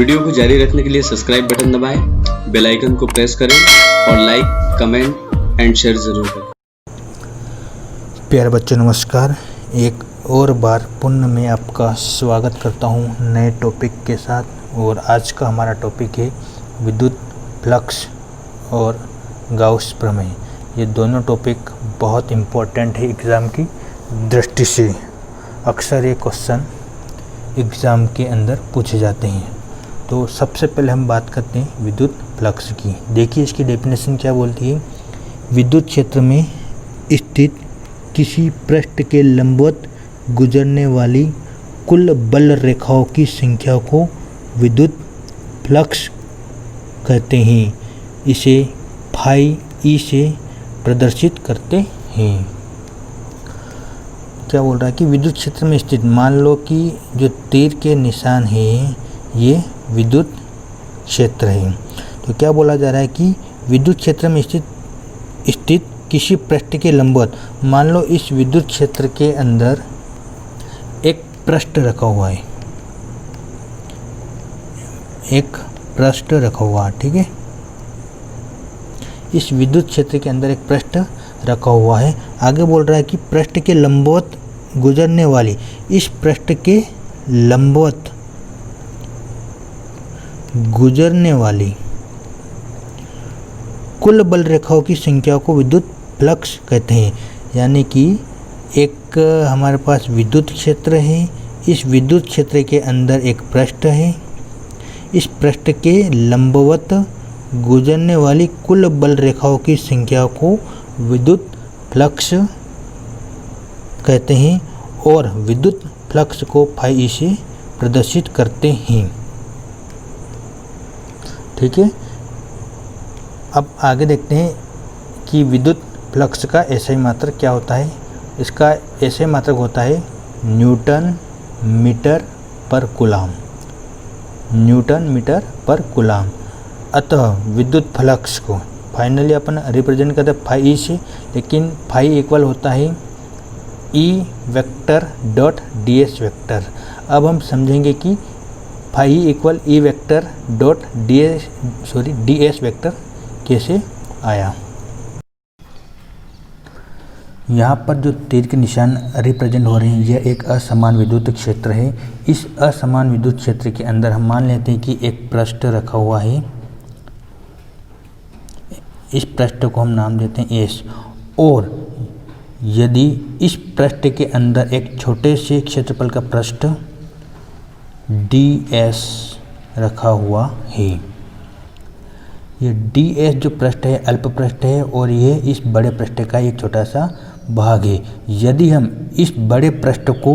Video को जारी रखने के लिए सब्सक्राइब बटन दबाएं, बेल आइकन को प्रेस करें और लाइक, कमेंट एंड शेयर जरूर करें। प्यारे बच्चों नमस्कार, एक और बार पुनः मैं आपका स्वागत करता हूं नए टॉपिक के साथ। और आज का हमारा टॉपिक है विद्युत फ्लक्स और गाउस प्रमेय। ये दोनों टॉपिक बहुत इम्पोर्टेंट है एग्ज़ाम की दृष्टि से। अक्सर ये क्वेश्चन एग्ज़ाम के अंदर पूछे जाते हैं। तो सबसे पहले हम बात करते हैं विद्युत फ्लक्स की। देखिए इसकी डेफिनेशन क्या बोलती है। विद्युत क्षेत्र में स्थित किसी पृष्ठ के लंबवत गुजरने वाली कुल बल रेखाओं की संख्या को विद्युत फ्लक्स कहते हैं। इसे फाई ई से प्रदर्शित करते हैं। क्या बोल रहा है कि विद्युत क्षेत्र में स्थित, मान लो कि जो तीर के निशान है ये विद्युत क्षेत्र है। तो क्या बोला जा रहा है कि विद्युत क्षेत्र में स्थित किसी पृष्ठ के लंबवत, मान लो इस विद्युत क्षेत्र के अंदर एक पृष्ठ रखा हुआ है, एक पृष्ठ रखा हुआ है, ठीक है। इस विद्युत क्षेत्र के अंदर एक पृष्ठ रखा हुआ है। आगे बोल रहा है कि पृष्ठ के लंबवत गुजरने वाली, इस पृष्ठ के लंबवत गुजरने वाली कुल बल रेखाओं की संख्या को विद्युत फ्लक्स कहते हैं। यानी कि एक हमारे पास विद्युत क्षेत्र है, इस विद्युत क्षेत्र के अंदर एक पृष्ठ है, इस पृष्ठ के लंबवत गुजरने वाली कुल बल रेखाओं की संख्या को विद्युत फ्लक्स कहते हैं और विद्युत फ्लक्स को फाई से प्रदर्शित करते हैं, ठीक है। अब आगे देखते हैं कि विद्युत फ्लक्स का एसआई मात्रक क्या होता है। इसका एसआई मात्रक होता है न्यूटन मीटर पर कूलाम, न्यूटन मीटर पर कूलाम। अतः विद्युत फ्लक्स को फाइनली अपन रिप्रेजेंट करते हैं फाई ई से, लेकिन फाई इक्वल होता है E vector dot D S vector. अब हम समझेंगे कि phi equal E vector dot D S vector कैसे आया। यहाँ पर जो तीर के निशान रिप्रेजेंट हो रहे हैं यह एक असमान विद्युत क्षेत्र है। इस असमान विद्युत क्षेत्र के अंदर हम मान लेते हैं कि एक पृष्ठ रखा हुआ है। इस पृष्ठ को हम नाम देते हैं एस। और यदि इस पृष्ठ के अंदर एक छोटे से क्षेत्रफल का पृष्ठ डी एस रखा हुआ है, ये डी एस जो पृष्ठ है अल्प पृष्ठ है और ये इस बड़े पृष्ठ का एक छोटा सा भाग है। यदि हम इस बड़े पृष्ठ को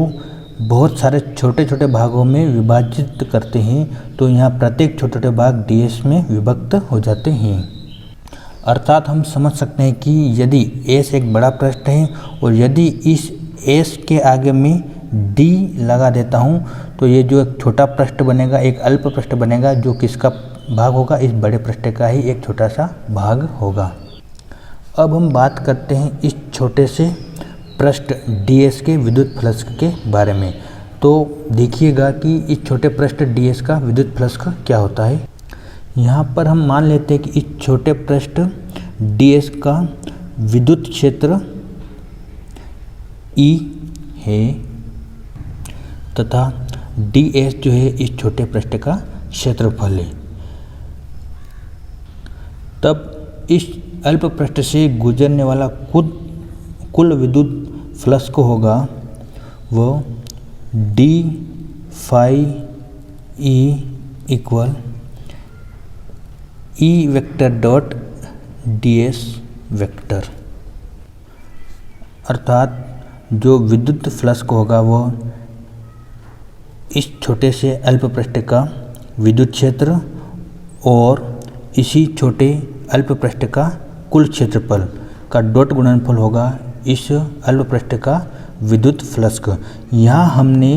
बहुत सारे छोटे छोटे भागों में विभाजित करते हैं तो यहाँ प्रत्येक छोटे छोटे भाग डी एस में विभक्त हो जाते हैं। अर्थात हम समझ सकते हैं कि यदि एस एक बड़ा पृष्ठ है और यदि इस एस के आगे में डी लगा देता हूँ तो ये जो एक छोटा पृष्ठ बनेगा, एक अल्प पृष्ठ बनेगा, जो किसका भाग होगा, इस बड़े पृष्ठ का ही एक छोटा सा भाग होगा। अब हम बात करते हैं इस छोटे से पृष्ठ डी एस के विद्युत फ्लक्स के बारे में। तो देखिएगा कि इस छोटे पृष्ठ डी एस का विद्युत फ्लक्स क्या होता है। यहाँ पर हम मान लेते हैं कि इस छोटे पृष्ठ डी एस का विद्युत क्षेत्र ई है तथा डी एस जो है इस छोटे पृष्ठ का क्षेत्रफल है। तब इस अल्प पृष्ठ से गुजरने वाला कुल विद्युत फ्लक्स को होगा वो D phi E equal E vector dot D S vector. अर्थात जो विद्युत फ्लक्स को होगा वो इस छोटे से अल्प पृष्ठ का विद्युत क्षेत्र और इसी छोटे अल्प पृष्ठ का कुल क्षेत्रफल का डॉट गुणनफल होगा इस अल्प पृष्ठ का विद्युत फ्लक्स। यहाँ हमने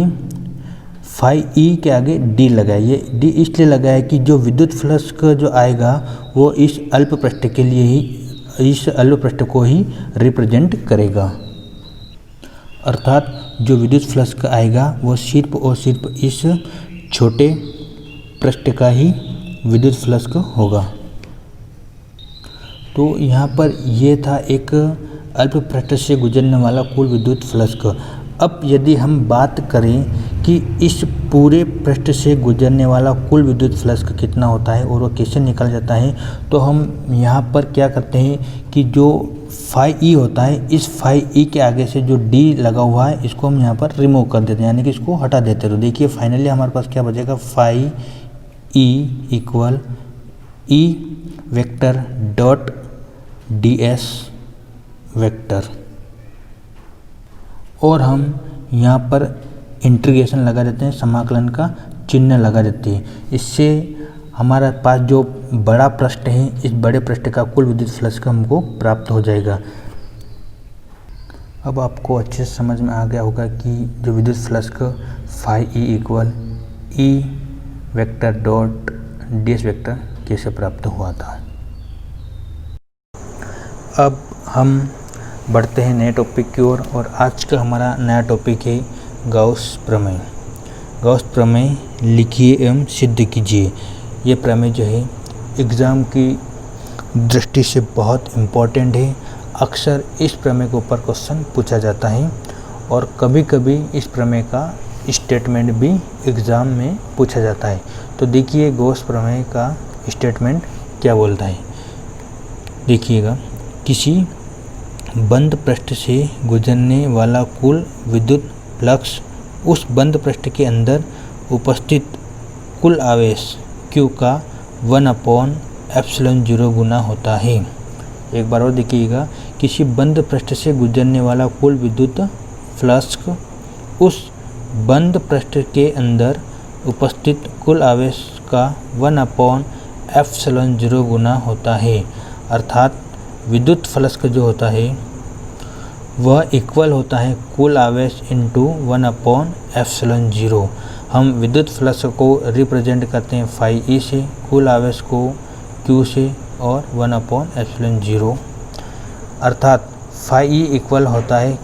फाई ई के आगे डी लगाया। ये डी इसलिए लगाया कि जो विद्युत फ्लक्स जो आएगा वो इस अल्प पृष्ठ के लिए ही, इस अल्प पृष्ठ को ही रिप्रेजेंट करेगा। अर्थात जो विद्युत फ्लक्स आएगा वो सिर्फ और सिर्फ इस छोटे पृष्ठ का ही विद्युत फ्लक्स होगा। तो यहाँ पर ये था एक अल्प पृष्ठ से गुजरने वाला कुल विद्युत फ्लक्स। अब यदि हम बात करें कि इस पूरे पृष्ठ से गुजरने वाला कुल विद्युत फ्लक्स कितना होता है और वो कैसे निकल जाता है, तो हम यहाँ पर क्या करते हैं कि जो फाई ई होता है, इस फाई ई के आगे से जो डी लगा हुआ है इसको हम यहाँ पर रिमूव कर देते हैं, यानी कि इसको हटा देते हैं। तो देखिए फाइनली हमारे पास क्या बचेगा, phi E equal E vector dot D S vector, और हम यहाँ पर इंटीग्रेशन लगा देते हैं, समाकलन का चिन्ह लगा देते हैं। इससे हमारे पास जो बड़ा पृष्ठ है, इस बड़े पृष्ठ का कुल विद्युत फ्लक्स हमको प्राप्त हो जाएगा। अब आपको अच्छे से समझ में आ गया होगा कि जो विद्युत flux phi E equal E vector dot D S vector कैसे प्राप्त हुआ था। अब हम बढ़ते हैं नए टॉपिक की ओर, और आज का हमारा नया टॉपिक है गाउस प्रमेय। गाउस प्रमेय लिखिए एवं सिद्ध कीजिए। ये प्रमेय जो है एग्ज़ाम की दृष्टि से बहुत इम्पोर्टेंट है। अक्सर इस प्रमेय के ऊपर क्वेश्चन पूछा जाता है और कभी कभी इस प्रमेय का स्टेटमेंट भी एग्ज़ाम में पूछा जाता है। तो देखिए गाउस प्रमेय का स्टेटमेंट क्या बोलता है। देखिएगा, किसी बंद पृष्ठ से गुजरने वाला कुल विद्युत फ्लक्स उस बंद पृष्ठ के अंदर उपस्थित कुल आवेश Q का 1/ε0 गुना होता है। एक बार और देखिएगा, किसी बंद पृष्ठ से गुजरने वाला कुल विद्युत फ्लक्स उस बंद पृष्ठ के अंदर उपस्थित कुल आवेश का 1/ε0 गुना होता है। अर्थात विद्युत फ्लक्स जो होता है वह इक्वल होता है कुल आवेश इंटू 1/ε0। हम विद्युत फ्लक्स को रिप्रेजेंट करते हैं फाई ई से, कुल आवेश को क्यू से और 1/ε0। अर्थात फाई ई इक्वल होता है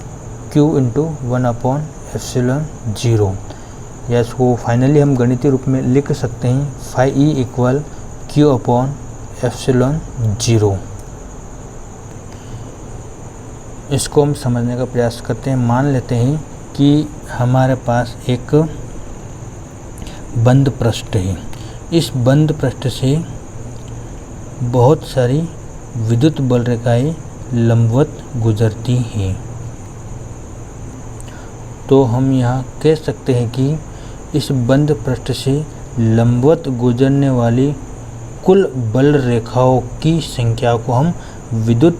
क्यू इंटू 1/ε0। या इसको फाइनली हम गणितीय रूप में लिख सकते हैं फाई ई इक्वल Q/ε0। इसको हम समझने का प्रयास करते हैं। मान लेते हैं कि हमारे पास एक बंद पृष्ठ है। इस बंद पृष्ठ से बहुत सारी विद्युत बल रेखाएं लंबवत गुजरती हैं। तो हम यहाँ कह सकते हैं कि इस बंद पृष्ठ से लंबवत गुजरने वाली कुल बल रेखाओं की संख्या को हम विद्युत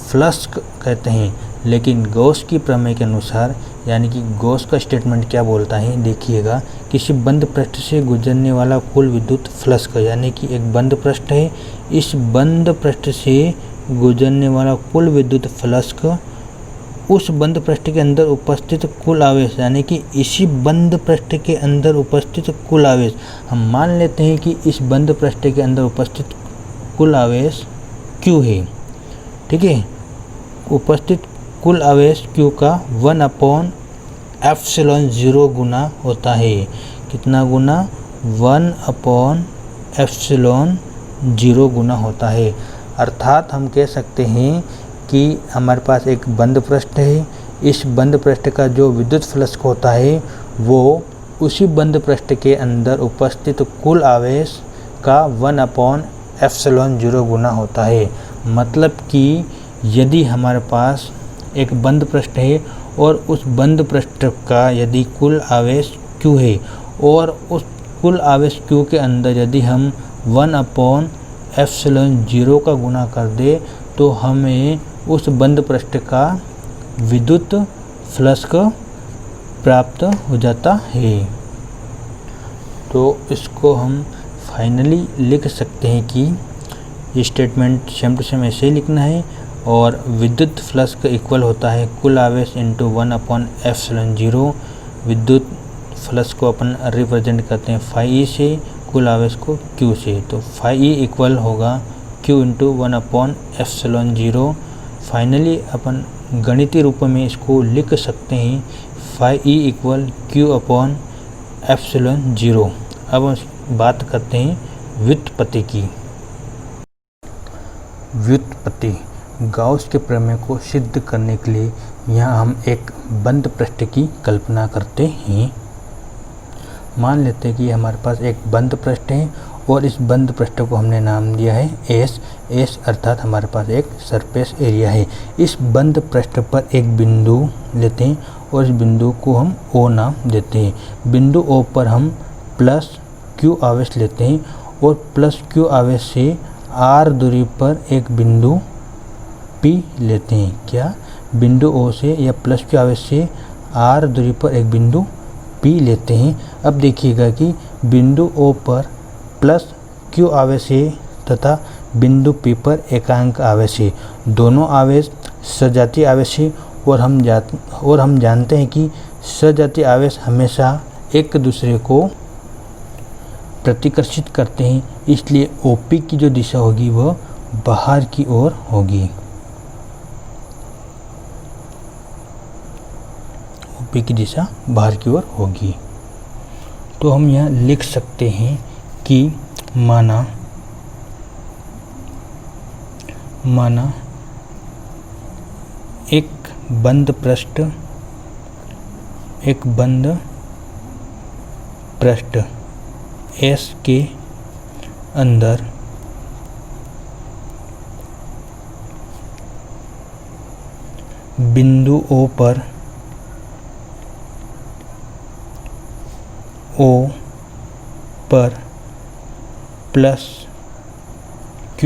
फ्लक्स कहते हैं। लेकिन गॉस की प्रमेय के अनुसार, यानी कि गॉस का स्टेटमेंट क्या बोलता है, देखिएगा, किसी बंद पृष्ठ से गुजरने वाला कुल विद्युत फ्लक्स, यानी कि एक बंद पृष्ठ है, इस बंद पृष्ठ से गुजरने वाला कुल विद्युत फ्लक्स उस बंद पृष्ठ के अंदर उपस्थित कुल आवेश, यानी कि इसी बंद पृष्ठ के अंदर उपस्थित कुल आवेश, हम मान लेते हैं कि इस बंद पृष्ठ के अंदर उपस्थित कुल आवेश Q है। ठीक है, उपस्थित कुल आवेश Q का 1/ε0 गुना होता है। कितना गुना? 1/ε0 गुना होता है। अर्थात हम कह सकते हैं कि हमारे पास एक बंद पृष्ठ है, इस बंद पृष्ठ का जो विद्युत फ्लक्स होता है वो उसी बंद पृष्ठ के अंदर उपस्थित कुल आवेश का 1/ε0 गुना होता है। मतलब कि यदि हमारे पास एक बंद पृष्ठ है और उस बंद पृष्ठ का यदि कुल आवेश Q है और उस कुल आवेश Q के अंदर यदि हम 1/ε0 का गुणा कर दे तो हमें उस बंद पृष्ठ का विद्युत फ्लक्स प्राप्त हो जाता है। तो इसको हम फाइनली लिख सकते हैं कि ये स्टेटमेंट सेम टू सेम ऐसे ही लिखना है, और विद्युत फ्लक्स का इक्वल होता है कुल आवेश इंटू 1/ε0। विद्युत फ्लक्स को अपन रिप्रेजेंट करते हैं फाई ई से, कुल आवेश को Q से। तो फाई ई इक्वल होगा Q इंटू 1/ε0। फाइनली अपन गणितीय रूप में इसको लिख सकते हैं फाई ई इक्वल Q/ε0। अब बात करते हैं व्युत्पत्ति की। व्युत्पत्ति गाउस के प्रमेय को सिद्ध करने के लिए यहाँ हम एक बंद पृष्ठ की कल्पना करते हैं। मान लेते हैं कि हमारे पास एक बंद पृष्ठ है और इस बंद पृष्ठ को हमने नाम दिया है एस। एस अर्थात हमारे पास एक सरफेस एरिया है। इस बंद पृष्ठ पर एक बिंदु लेते हैं और इस बिंदु को हम ओ नाम देते हैं। बिंदु ओ पर हम प्लस क्यू आवेश लेते हैं और प्लस क्यू आवेश से आर दूरी पर एक बिंदु पी लेते हैं। क्या बिंदु ओ से या प्लस क्यू आवेश से आर दूरी पर एक बिंदु पी लेते हैं। अब देखिएगा कि बिंदु ओ पर प्लस क्यू आवेश है तथा बिंदु पी पर एकांक आवेश है। दोनों आवेश सजातीय आवेश है और हम जानते हैं कि सजातीय आवेश हमेशा एक दूसरे को प्रतिकर्षित करते हैं, इसलिए ओपी की जो दिशा होगी वह बाहर की ओर होगी। ओपी की दिशा बाहर की ओर होगी। तो हम यहाँ लिख सकते हैं कि माना एक बंद पृष्ठ S के अंदर बिंदु O पर प्लस Q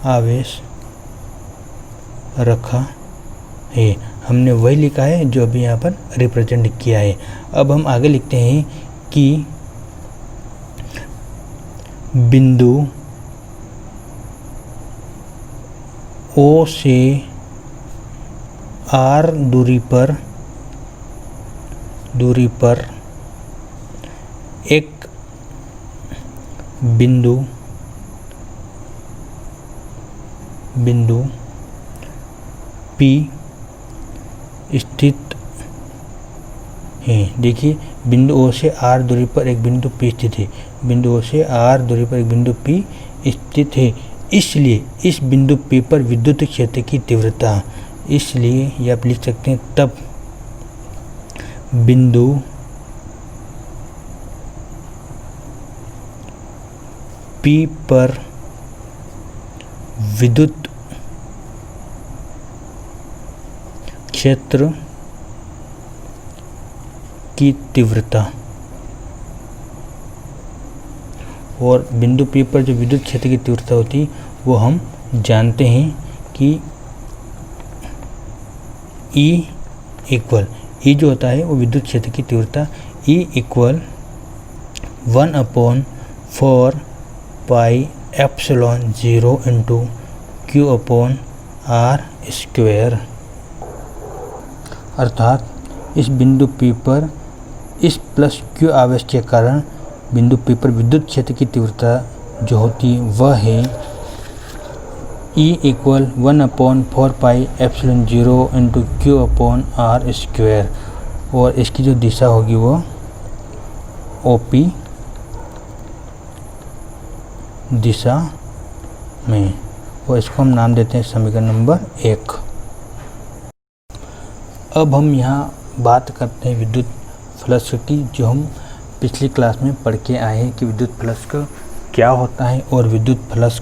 आवेश रखा है। हमने वही लिखा है जो अभी यहाँ पर रिप्रेजेंट किया है। अब हम आगे लिखते हैं कि बिंदु O से R दूरी पर एक बिंदु P स्थित है। देखिए बिंदु O से R दूरी पर एक बिंदु P स्थित है। बिंदु O से R दूरी पर एक बिंदु P स्थित है। इसलिए इस बिंदु P पर विद्युत क्षेत्र की तीव्रता, इसलिए ये आप लिख सकते हैं, तब बिंदु P पर विद्युत क्षेत्र की तीव्रता, और बिंदु P पर जो विद्युत क्षेत्र की तीव्रता होती है वो हम जानते हैं कि E जो होता है वो विद्युत क्षेत्र की तीव्रता E equal 1/4 pi epsilon 0 into Q upon R square. अर्थात इस बिंदु P पर इस प्लस Q आवेश के कारण बिंदु P पर विद्युत क्षेत्र की तीव्रता जो होती है वह है E equal 1/4 pi epsilon 0 into Q upon R square, और इसकी जो दिशा होगी वो OP दिशा में, और इसको हम नाम देते हैं समीकरण नंबर 1। अब हम यहाँ बात करते हैं विद्युत फ्लक्स की, जो हम पिछली क्लास में पढ़ के आए हैं कि विद्युत फ्लक्स क्या होता है और विद्युत फ्लक्स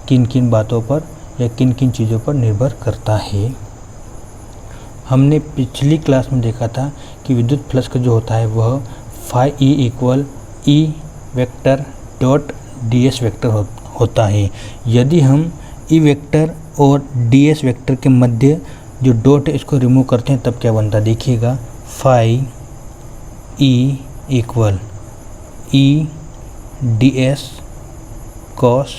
किन किन बातों पर या किन किन चीज़ों पर निर्भर करता है। हमने पिछली क्लास में देखा था कि विद्युत फ्लक्स जो होता है वह phi E equal E vector dot ds vector होता है। यदि हम E वेक्टर और ds वेक्टर के मध्य जो डॉट है इसको रिमूव करते हैं तब क्या बनता है, देखिएगा phi E equal E ds cos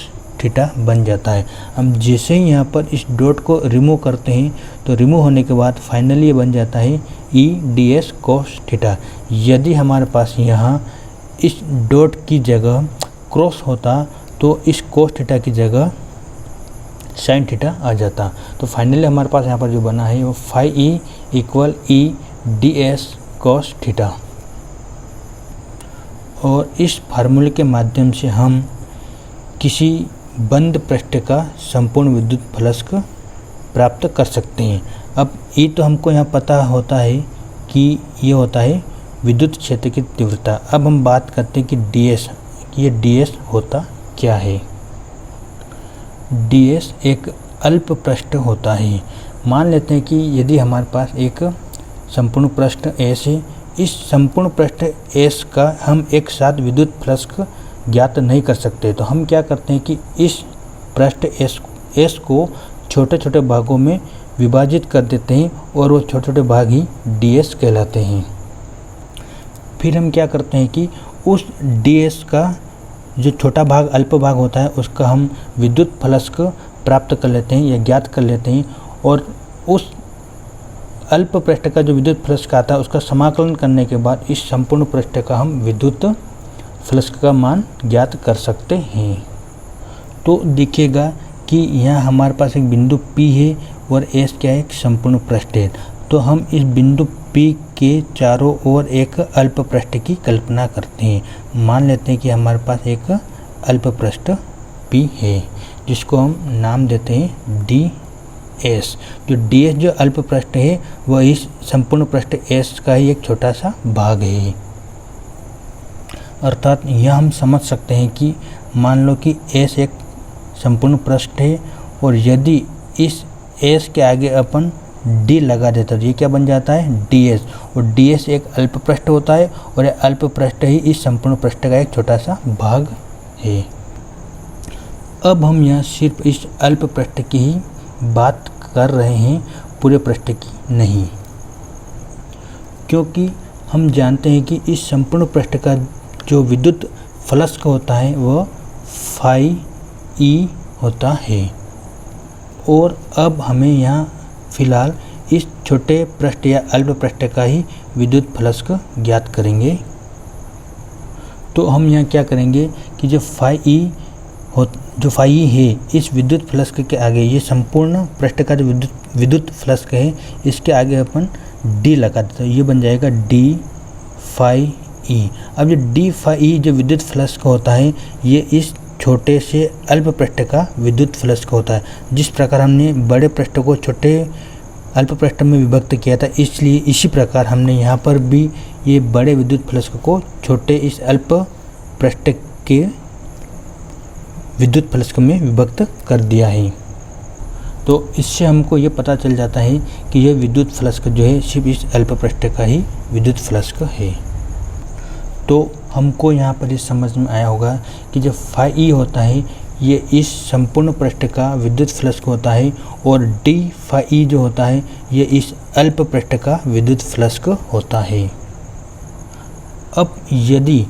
theta बन जाता है। हम जैसे ही यहाँ पर इस डॉट को रिमूव करते हैं तो रिमूव होने के बाद फाइनली ये बन जाता है E ds cos थीटा। यदि हमारे पास यहाँ इस डॉट की जगह क्रॉस होता तो इस cos थीटा की जगह sin थीटा आ जाता। तो फाइनली हमारे पास यहाँ पर जो बना है वो phi E equal E ds cos theta. और इस फार्मूले के माध्यम से हम किसी बंद पृष्ठ का संपूर्ण विद्युत फ्लक्स प्राप्त कर सकते हैं। अब ये तो हमको यहाँ पता होता है कि ये होता है विद्युत क्षेत्र की तीव्रता। अब हम बात करते हैं कि ds, ये ds होता क्या है। ds एक अल्प पृष्ठ होता है। मान लेते हैं कि यदि हमारे पास एक संपूर्ण पृष्ठ S है, इस संपूर्ण पृष्ठ S का हम एक साथ विद्युत फ्लक्स ज्ञात नहीं कर सकते, तो हम क्या करते हैं कि इस पृष्ठ S को छोटे छोटे भागों में विभाजित कर देते हैं और वो छोटे छोटे भाग ही ds कहलाते हैं। फिर हम क्या करते हैं कि उस ds का जो छोटा भाग अल्प भाग होता है उसका हम विद्युत फ्लक्स प्राप्त कर लेते हैं या ज्ञात कर लेते हैं, और उस अल्प पृष्ठ का जो विद्युत फ्लक्स आता है उसका समाकलन करने के बाद इस संपूर्ण पृष्ठ का हम विद्युत फ्लक्स का मान ज्ञात कर सकते हैं। तो देखिएगा कि यहाँ हमारे पास एक बिंदु P है और S क्या है, एक संपूर्ण पृष्ठ है। तो हम इस बिंदु P के चारों ओर एक अल्प पृष्ठ की कल्पना करते हैं। मान लेते हैं कि हमारे पास एक अल्प पृष्ठ P है जिसको हम नाम देते हैं ds। जो ds जो अल्प पृष्ठ है वह इस संपूर्ण पृष्ठ S का ही एक छोटा सा भाग है। अर्थात यह हम समझ सकते हैं कि मान लो कि S एक संपूर्ण पृष्ठ है और यदि इस S के आगे अपन D लगा देता तो ये क्या बन जाता है, ds। और ds एक अल्प पृष्ठ होता है और यह अल्प पृष्ठ ही इस संपूर्ण पृष्ठ का एक छोटा सा भाग है। अब हम यहाँ सिर्फ इस अल्प पृष्ठ की ही बात कर रहे हैं, पूरे पृष्ठ की नहीं, क्योंकि हम जानते हैं कि इस संपूर्ण पृष्ठ का जो विद्युत फ्लक्स होता है वह फाई ई होता है। और अब हमें यहाँ फिलहाल इस छोटे पृष्ठ या अल्प पृष्ठ का ही विद्युत फ्लक्स ज्ञात करेंगे। तो हम यहाँ क्या करेंगे कि जो फाई ई है इस विद्युत फ्लक्स के आगे, ये संपूर्ण पृष्ठ का जो विद्युत फ्लक्स है इसके आगे अपन D लगा देते हैं, ये बन जाएगा D फाई ई। अब ये D फाई ई जो विद्युत फ्लक्स का होता है ये इस छोटे से अल्प पृष्ठ का विद्युत फ्लक्स का होता है। जिस प्रकार हमने बड़े पृष्ठ को छोटे अल्प पृष्ठ में विभक्त किया था, इसलिए इसी प्रकार हमने यहाँ पर भी ये बड़े विद्युत फ्लक्स को छोटे इस अल्प पृष्ठ के विद्युत फ्लक्स में विभक्त कर दिया है। तो इससे हमको ये पता चल जाता है कि यह विद्युत फ्लक्स जो है सिर्फ इस अल्प पृष्ठ का ही विद्युत फ्लक्स है। तो हमको यहाँ पर ये समझ में आया होगा कि जो फाई ई होता है ये इस संपूर्ण पृष्ठ का विद्युत फ्लक्स होता है और D फाई ई जो होता है ये इस अल्प पृष्ठ का विद्युत फ्लक्स होता है। अब यदि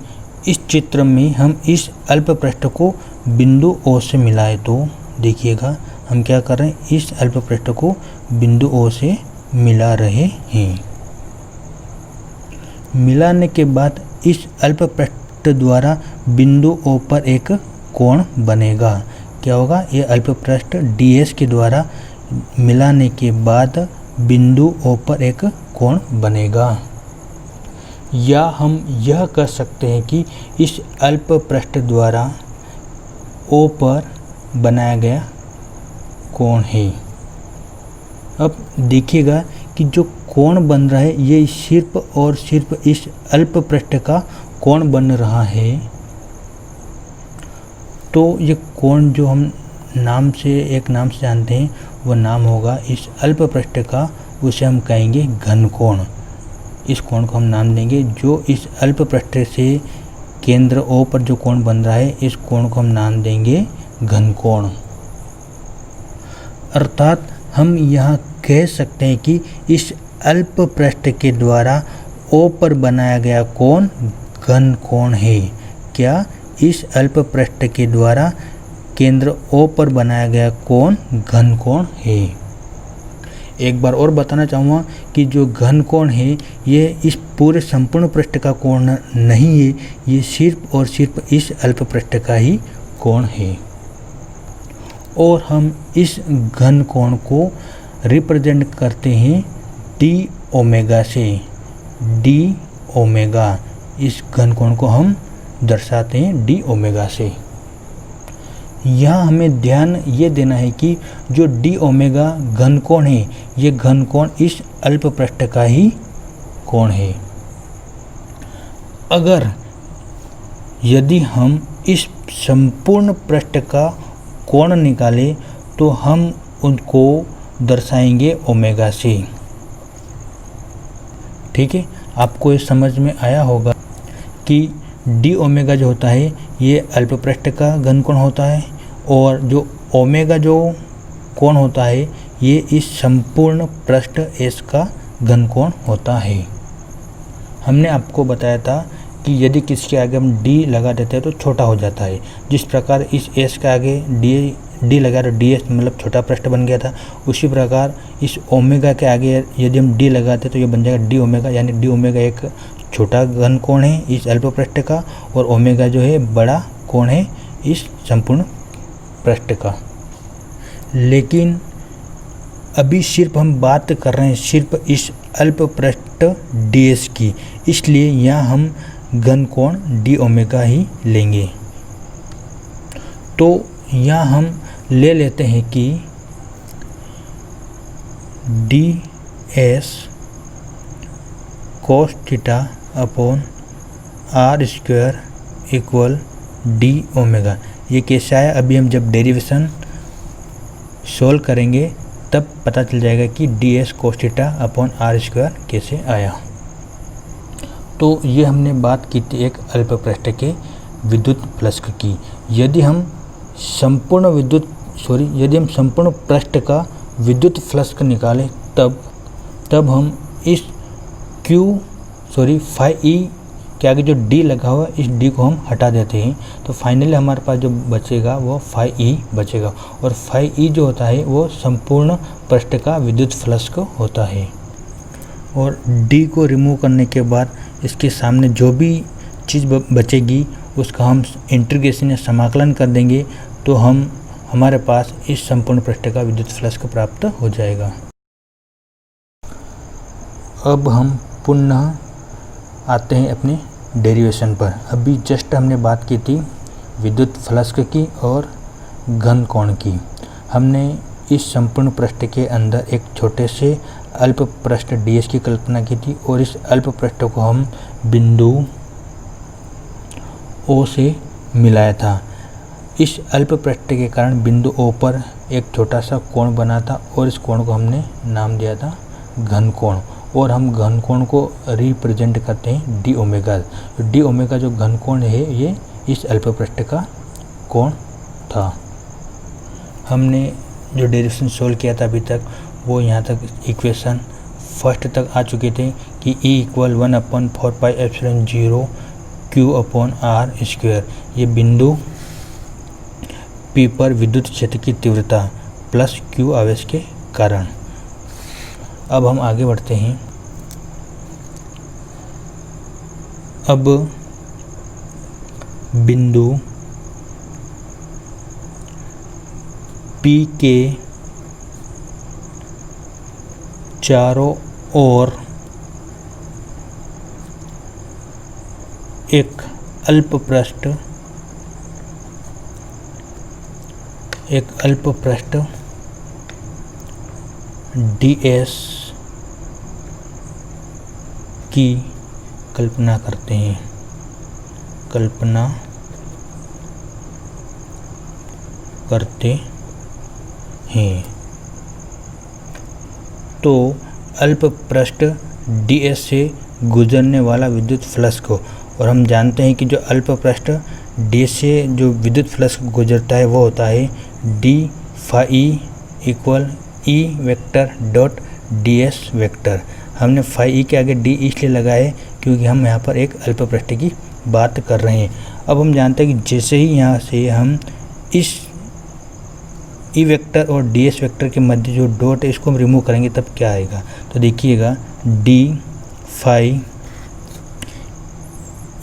इस चित्र में हम इस अल्प पृष्ठ को बिंदु O से मिलाएं तो देखिएगा हम क्या कर रहे हैं, इस अल्प पृष्ठ को बिंदु O से मिला रहे हैं। मिलाने के बाद इस अल्प पृष्ठ द्वारा बिंदु O पर एक कोण बनेगा। क्या होगा, ये अल्प पृष्ठ ds के द्वारा मिलाने के बाद बिंदु O पर एक कोण बनेगा। या हम यह कह सकते हैं कि इस अल्प पृष्ठ द्वारा O पर बनाया गया कोण है। अब देखिएगा कि जो कोण बन रहा है ये सिर्फ और सिर्फ इस अल्प पृष्ठ का कोण बन रहा है। तो ये कोण जो हम एक नाम से जानते हैं वो नाम होगा इस अल्प पृष्ठ का, उसे हम कहेंगे घन कोण। इस कोण को हम नाम देंगे जो इस अल्प पृष्ठ से केंद्र O पर जो कोण बन रहा है इस कोण को हम नाम देंगे घन कोण। अर्थात हम यहाँ कह सकते हैं कि इस अल्प पृष्ठ के द्वारा O पर बनाया गया कोण घन कोण है। क्या, इस अल्प पृष्ठ के द्वारा केंद्र O पर बनाया गया कोण घन कोण है। एक बार और बताना चाहूँगा कि जो घन कोण है ये इस पूरे संपूर्ण पृष्ठ का कोण नहीं है, ये सिर्फ और सिर्फ इस अल्प पृष्ठ का ही कोण है। और हम इस घन कोण को रिप्रेजेंट करते हैं D ओमेगा से डी ओमेगा, इस घन कोण को हम दर्शाते हैं डी ओमेगा से। यहाँ हमें ध्यान ये देना है कि जो डी ओमेगा घन कोण है, ये घन कोण इस अल्प पृष्ठ का ही कोण है। अगर यदि हम इस संपूर्ण पृष्ठ का कोण निकालें तो हम उनको दर्शाएंगे ओमेगा से। ठीक है, आपको ये समझ में आया होगा कि डी ओमेगा जो होता है ये अल्प पृष्ठ का घन कोण होता है, और जो ओमेगा जो कोण होता है ये इस संपूर्ण पृष्ठ एस का घन कोण होता है। हमने आपको बताया था कि यदि किसके आगे हम डी लगा देते हैं तो छोटा हो जाता है। जिस प्रकार इस एस के आगे डी लगा तो डी एस मतलब छोटा पृष्ठ बन गया था, उसी प्रकार इस ओमेगा के आगे यदि हम डी लगाते तो ये बन जाएगा डी ओमेगा, यानी डी ओमेगा एक छोटा घन कोण है इस अल्प पृष्ठ का, और ओमेगा जो है बड़ा कोण है इस संपूर्ण पृष्ठ का। लेकिन अभी सिर्फ हम बात कर रहे हैं सिर्फ इस अल्प पृष्ठ डी एस की, इसलिए यहाँ हम घन कोण डी ओमेगा ही लेंगे। तो यहाँ हम ले लेते हैं कि d s cos theta upon r square equal d omega. ये कैसे आया, अभी हम जब डेरिवेशन सोल्व करेंगे तब पता चल जाएगा कि d s cos theta upon r square कैसे आया। तो ये हमने बात की थी एक अल्प पृष्ठ के विद्युत फ्लक्स की। यदि हम संपूर्ण पृष्ठ का विद्युत फ्लक्स निकालें तब हम इस फाई ई के आगे जो डी लगा हुआ है इस डी को हम हटा देते हैं, तो फाइनली हमारे पास जो बचेगा वो फाई ई बचेगा, और फाई ई जो होता है वो संपूर्ण पृष्ठ का विद्युत फ्लक्स होता है। और डी को रिमूव करने के बाद इसके सामने जो भी चीज़ बचेगी उसका हम इंटीग्रेशन या समाकलन कर देंगे, तो हमारे पास इस संपूर्ण पृष्ठ का विद्युत फ्लक्स प्राप्त हो जाएगा। अब हम पुनः आते हैं अपने डेरिवेशन पर। अभी जस्ट हमने बात की थी विद्युत फ्लक्स की और घन कोण की। हमने इस संपूर्ण पृष्ठ के अंदर एक छोटे से अल्प पृष्ठ ds की कल्पना की थी, और इस अल्प पृष्ठ को हम बिंदु O से मिलाया था। इस अल्प पृष्ठ के कारण बिंदु O पर एक छोटा सा कोण बना था, और इस कोण को हमने नाम दिया था घन कोण, और हम घन कोण को रिप्रेजेंट करते हैं डी ओमेगा। डी ओमेगा जो घन कोण है ये इस अल्प पृष्ठ का कोण था। हमने जो डेरिवेशन सोल्व किया था अभी तक वो यहाँ तक इक्वेशन फर्स्ट तक आ चुके थे कि E इक्वल 1/4πε0 Q/r²। ये बिंदु P पर विद्युत क्षेत्र की तीव्रता प्लस Q आवेश के कारण। अब हम आगे बढ़ते हैं। अब बिंदु P के चारों ओर एक अल्प पृष्ठ ds की कल्पना करते हैं। तो अल्प पृष्ठ ds से गुजरने वाला विद्युत फ्लक्स को, और हम जानते हैं कि जो अल्प पृष्ठ ds से जो विद्युत फ्लक्स गुजरता है वो होता है d phi equal E vector dot ds vector. हमने फाई ई के आगे डी इसलिए लगाए क्योंकि हम यहाँ पर एक अल्प पृष्ठ की बात कर रहे हैं। अब हम जानते हैं कि जैसे ही यहाँ से हम इस ई वेक्टर और ds वेक्टर के मध्य जो डॉट है इसको हम रिमूव करेंगे तब क्या आएगा, तो देखिएगा d phi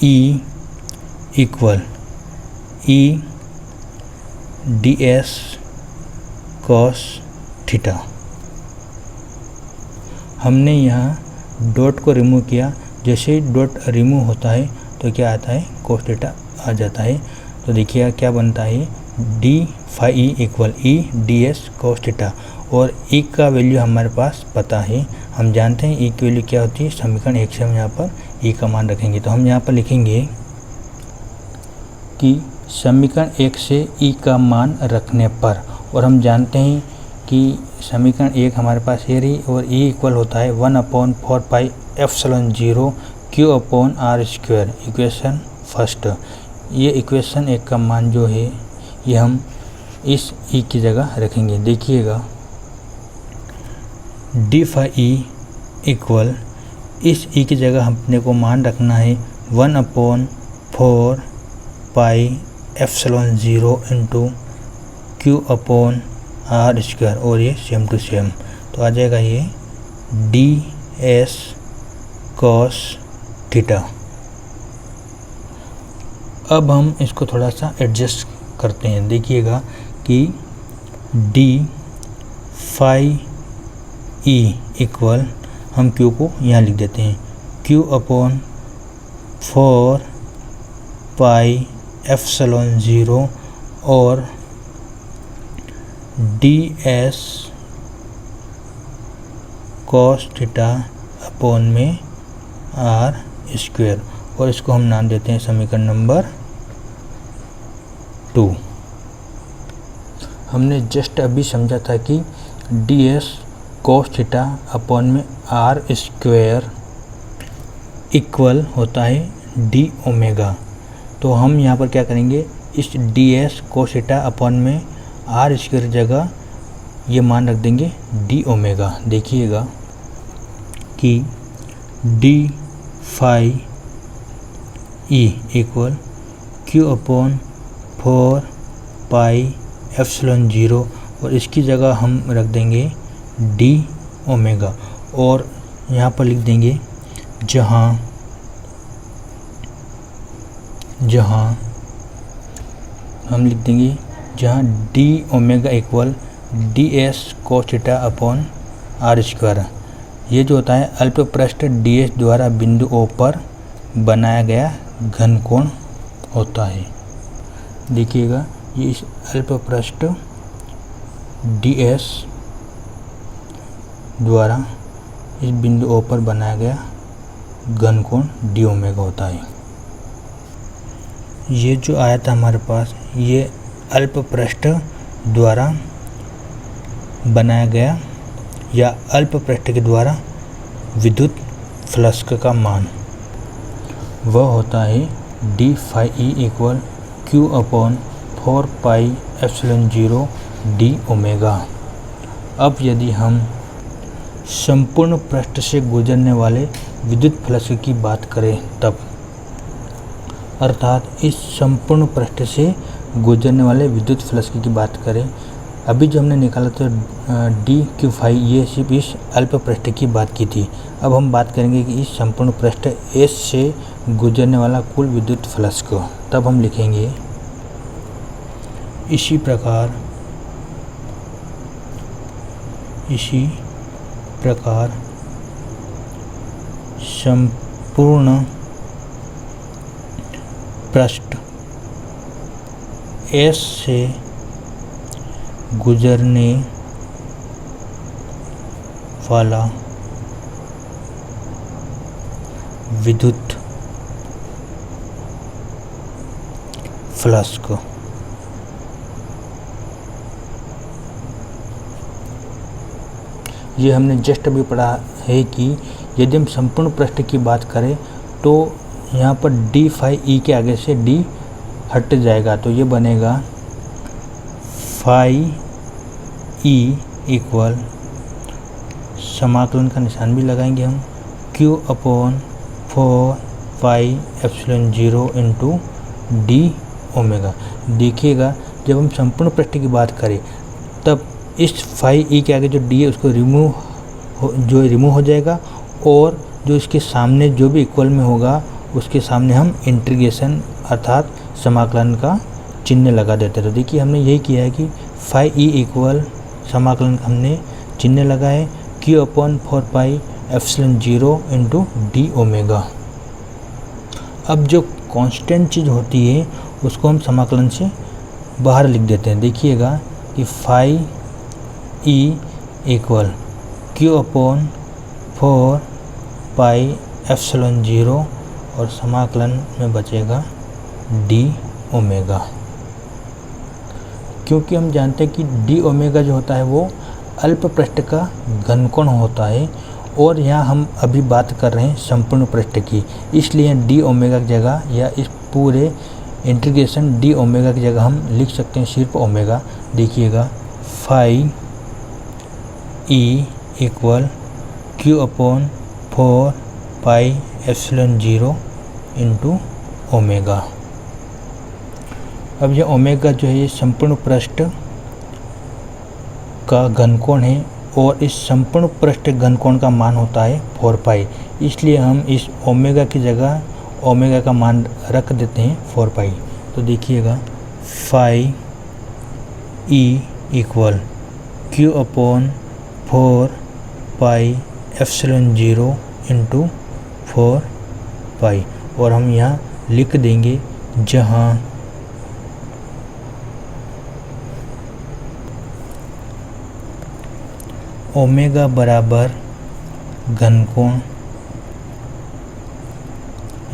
E equal E ds cos theta. हमने यहाँ डॉट को रिमूव किया, जैसे ही डॉट रिमूव होता है तो क्या आता है, cos थीटा आ जाता है। तो देखिएगा क्या बनता है, d phi E equal E d s cos theta. और ई का वैल्यू हमारे पास पता है, हम जानते हैं ई की वैल्यू क्या होती है। समीकरण 1 से हम यहाँ पर ई का मान रखेंगे, तो हम यहाँ पर लिखेंगे कि समीकरण 1 से ई का मान रखने पर, और हम जानते हैं कि समीकरण 1 हमारे पास ये रही, और ई इक्वल होता है 1/4 pi epsilon 0 q upon r square, equation first. ये इक्वेशन 1 का मान जो है ये हम इस ई की जगह रखेंगे। देखिएगा डी फाई ई इक्वल, इस ई की जगह अपने को मान रखना है 1/4 pi epsilon 0 into q upon r square, और ये सेम टू सेम, तो आ जाएगा ये डी एस कॉस थीटा। अब हम इसको थोड़ा सा एडजस्ट करते हैं। देखिएगा कि डी फाई ई इक्वल, हम क्यू को यहाँ लिख देते हैं, क्यू अपॉन 4 पाई एप्सिलॉन 0 और D s cos theta upon में आर स्क्वायर, और इसको हम नाम देते हैं समीकरण नंबर 2। हमने जस्ट अभी समझा था कि d s cos theta upon में आर स्क्वायर इक्वल होता है डी ओमेगा। तो हम यहाँ पर क्या करेंगे, इस d s cos theta upon में आर स्क्वायर जगह ये मान रख देंगे डी ओमेगा। देखिएगा कि d phi E equal q upon 4 pi epsilon 0, और इसकी जगह हम रख देंगे डी ओमेगा, और यहाँ पर लिख देंगे जहाँ हम लिख देंगे जहाँ d omega equal d s cos theta upon r square. ये जो होता है अल्पपृष्ठ डी एस द्वारा बिंदु ओ पर बनाया गया घनकोण होता है। देखिएगा ये इस अल्पपृष्ठ डी एस द्वारा इस बिंदु ओ पर बनाया गया घनकोण डी ओमेगा होता है। ये जो आया था हमारे पास, ये अल्पपृष्ठ द्वारा बनाया गया या अल्पपृष्ठ के द्वारा विद्युत फ्लक्स का मान वह होता है d phi E equal q upon 4 pi epsilon 0 d omega. अब यदि हम संपूर्ण पृष्ठ से गुजरने वाले विद्युत फ्लक्स की बात करें तब, अर्थात इस संपूर्ण पृष्ठ से गुजरने वाले विद्युत फ्लक्स की बात करें, अभी जो हमने निकाला था डी क्यू फाई, ये सिर्फ इस अल्प पृष्ठ की बात की थी। अब हम बात करेंगे कि इस संपूर्ण पृष्ठ एस से गुजरने वाला कुल विद्युत फ्लक्स को, तब हम लिखेंगे इसी प्रकार संपूर्ण पृष्ठ एस से गुजरने वाला विद्युत फ्लक्स को ये हमने जस्ट अभी पढ़ा है कि यदि हम संपूर्ण पृष्ठ की बात करें तो यहाँ पर डी फाई ई के आगे से डी हट जाएगा, तो ये बनेगा फाई ई इक्वल, समाकलन का निशान भी लगाएंगे हम, Q upon 4 pi epsilon 0 into D omega. देखिएगा जब हम संपूर्ण पृष्ठ की बात करें तब इस फाई ई के आगे जो डी है उसको रिमूव हो जाएगा, और जो इसके सामने जो भी इक्वल में होगा उसके सामने हम इंटीग्रेशन अर्थात समाकलन का चिन्ह लगा देते हैं। तो देखिए हमने यही किया है कि फाई ई इक्वल समाकलन हमने चिन्ह लगाए, Q upon 4 pi epsilon 0 into D omega. अब जो कांस्टेंट चीज़ होती है उसको हम समाकलन से बाहर लिख देते हैं। देखिएगा कि phi E equal q upon 4 pi epsilon 0 और समाकलन में बचेगा डी ओमेगा। क्योंकि हम जानते हैं कि डी ओमेगा जो होता है वो अल्प पृष्ठ का घनकोण होता है और यहाँ हम अभी बात कर रहे हैं संपूर्ण पृष्ठ की, इसलिए डी ओमेगा की जगह या इस पूरे इंटीग्रेशन डी ओमेगा की जगह हम लिख सकते हैं सिर्फ ओमेगा। देखिएगा phi E equal q upon 4 pi epsilon 0 into omega. अब ये ओमेगा जो है ये संपूर्ण पृष्ठ का घनकोण है और इस संपूर्ण पृष्ठ घनकोण का मान होता है 4 पाई, इसलिए हम इस ओमेगा की जगह ओमेगा का मान रख देते हैं 4 पाई। तो देखिएगा phi E equal q upon 4 pi epsilon 0 into 4 pi और हम यहाँ लिख देंगे जहाँ ओमेगा बराबर घनकोण,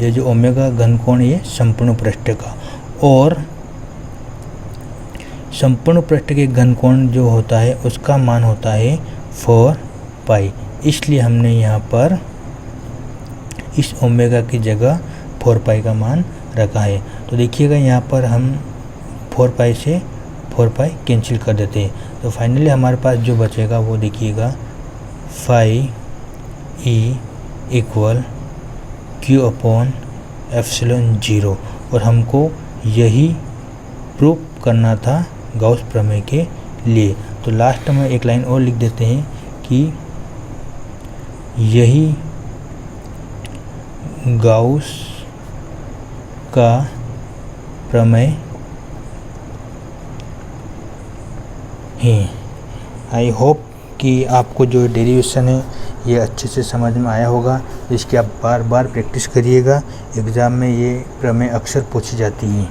ये जो ओमेगा घनकोण ये संपूर्ण पृष्ठ का और संपूर्ण पृष्ठ के घनकोण जो होता है उसका मान होता है 4 पाई, इसलिए हमने यहाँ पर इस ओमेगा की जगह 4 पाई का मान रखा है। तो देखिएगा यहाँ पर हम 4 पाई से 4 पाई कैंसिल कर देते हैं, तो फाइनली हमारे पास जो बचेगा वो देखिएगा phi E equal q upon epsilon 0 और हमको यही प्रूव करना था गाउस प्रमेय के लिए। तो लास्ट में एक लाइन और लिख देते हैं कि यही गाउस का प्रमेय है। आई होप कि आपको जो डेरिवेशन है ये अच्छे से समझ में आया होगा। इसकी आप बार बार प्रैक्टिस करिएगा, एग्ज़ाम में ये प्रमेय अक्सर पूछी जाती है।